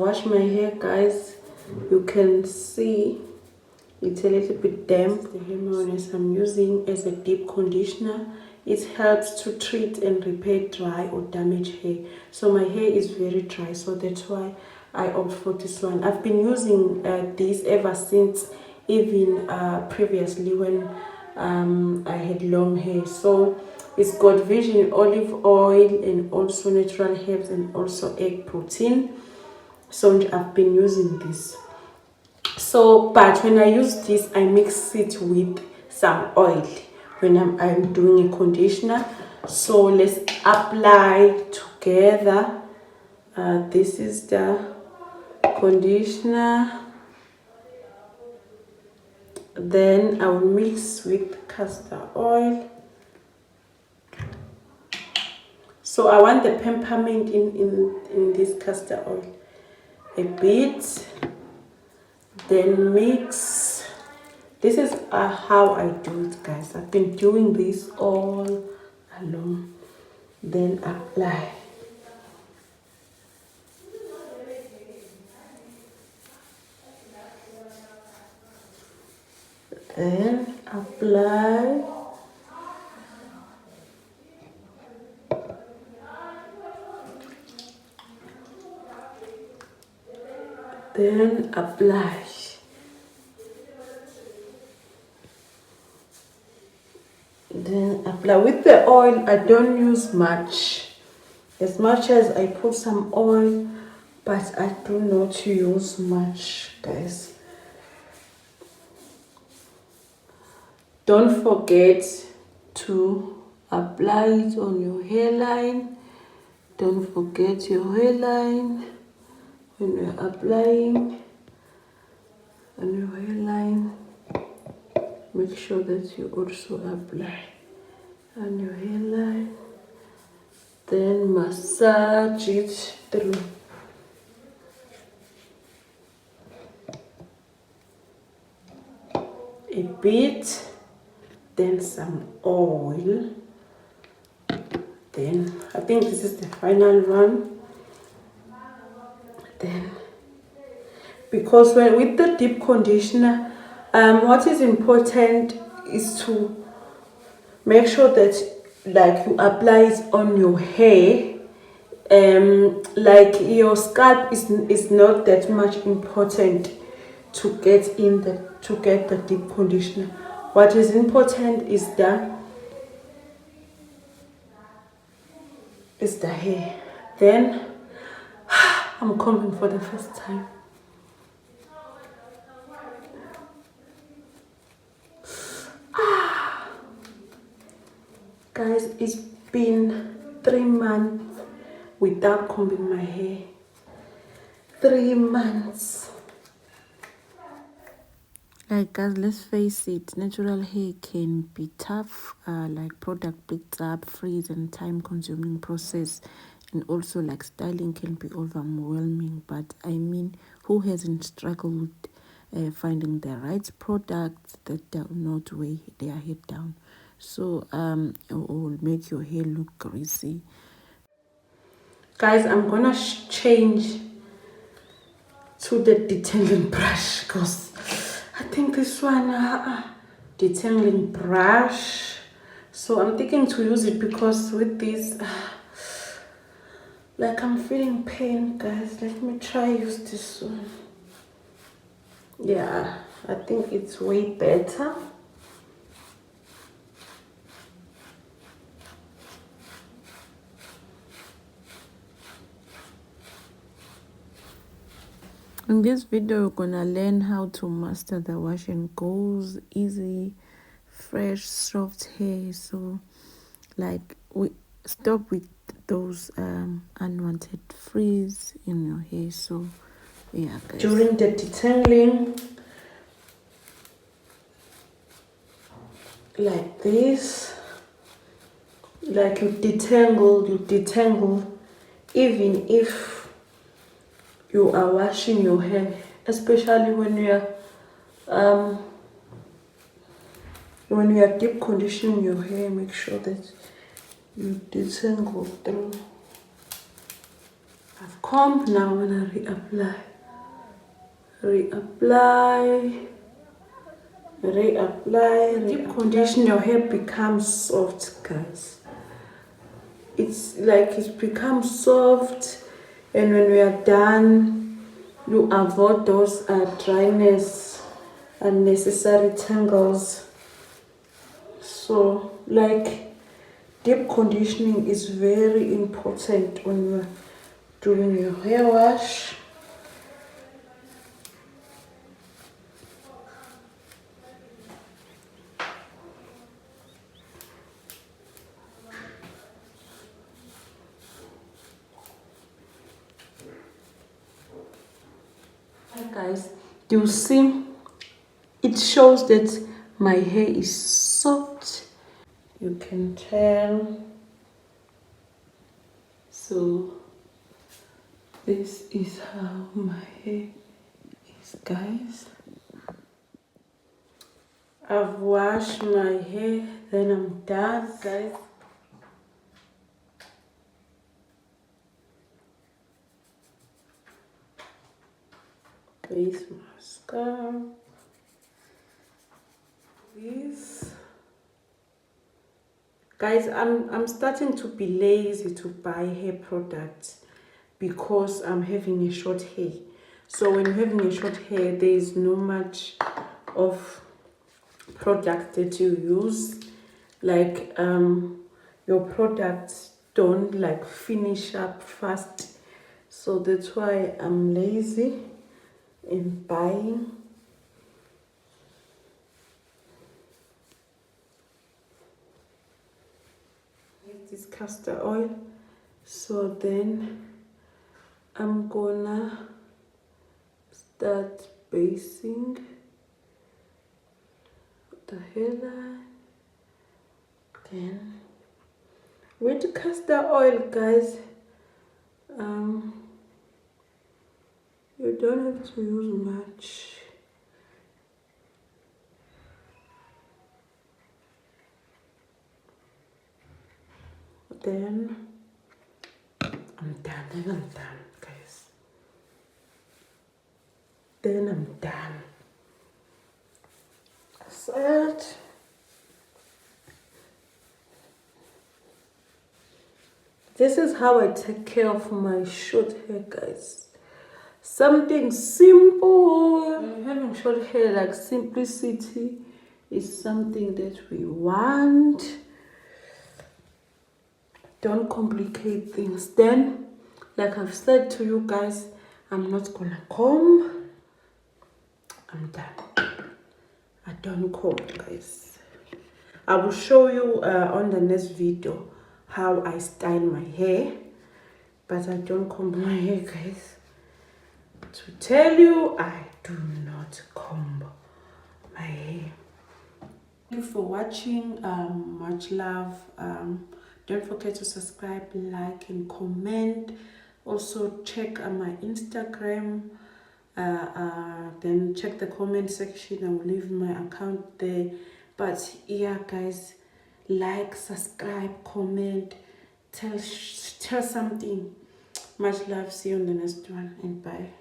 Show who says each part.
Speaker 1: Wash my hair, guys. You can see it's a little bit damp. The hair mayonnaise I'm using as a deep conditioner. It helps to treat and repair dry or damaged hair. So my hair is very dry, so that's why I opt for this one. I've been using this ever since, even previously when I had long hair. So it's got virgin olive oil and also natural herbs and also egg protein. So I've been using this. So but when I use this, I mix it with some oil when I'm doing a conditioner. So let's apply together. This is the conditioner. Then I will mix with castor oil. So I want the peppermint in this castor oil a bit. Then mix. This is how I do it, guys. I've been doing this all along. Then apply. Then apply. Then apply. Then apply with the oil. I don't use much. As much as I put some oil, but I do not use much, guys. Don't forget to apply it on your hairline. Don't forget your hairline when you're applying on your hairline. Make sure that you also apply on your hairline. Then massage it through. A bit, then some oil. Then I think this is the final one. Then because when with the deep conditioner, what is important is to make sure that like you apply it on your hair. Like your scalp is not that much important to get the deep conditioner. What is important is the hair. Then I'm combing for the first time. Guys, it's been 3 months without combing my hair. 3 months. Like guys, let's face it, natural hair can be tough. Like product builds up, freeze and time consuming process, and also like styling can be overwhelming. But I mean, who hasn't struggled finding the right products that do not weigh their head down? So it will make your hair look greasy. Guys, I'm gonna change to the detangling brush because I think this one detangling brush. So I'm thinking to use it because with this like I'm feeling pain, guys. Let me try use this one. Yeah, I think it's way better. In this video, we're gonna learn how to master the wash and goes, easy, fresh, soft hair. So like we stop with those unwanted frizz in your hair. So yeah, guys. During the detangling, like this, like you detangle even if you are washing your hair, especially when you are deep conditioning your hair. Make sure that you detangle through. I've combed, now I'm gonna reapply. Deep condition, your hair becomes soft, guys. It's like it becomes soft, and when we are done, you avoid those dryness, unnecessary tangles. So like deep conditioning is very important when you're doing your hair wash. Guys, you see it shows that my hair is soft, you can tell. So this is how my hair is, guys. I've washed my hair, then I'm done, guys. Face mascara. This. Guys, I'm starting to be lazy to buy hair products because I'm having a short hair. So when you're having a short hair, there is no much of product that you use. Like your products don't like finish up fast. So that's why I'm lazy in buying. This castor oil. So then I'm gonna start basing the hairline. Then with castor oil, guys, you don't have to use much. Then I'm done, guys. Then I'm done. That's it. This is how I take care of my short hair, guys. Something simple. Having short hair, like simplicity, is something that we want. Don't complicate things. Then, like I've said to you guys, I'm not gonna comb. I'm done. I don't comb, guys. I will show you on the next video how I style my hair, but I don't comb my hair, guys. To tell you, I do not comb my hair. Thank you for watching. Much love. Don't forget to subscribe, like, and comment. Also check my Instagram. Then check the comment section. I will leave my account there. But yeah, guys, like, subscribe, comment, tell something. Much love. See you on the next one, and bye.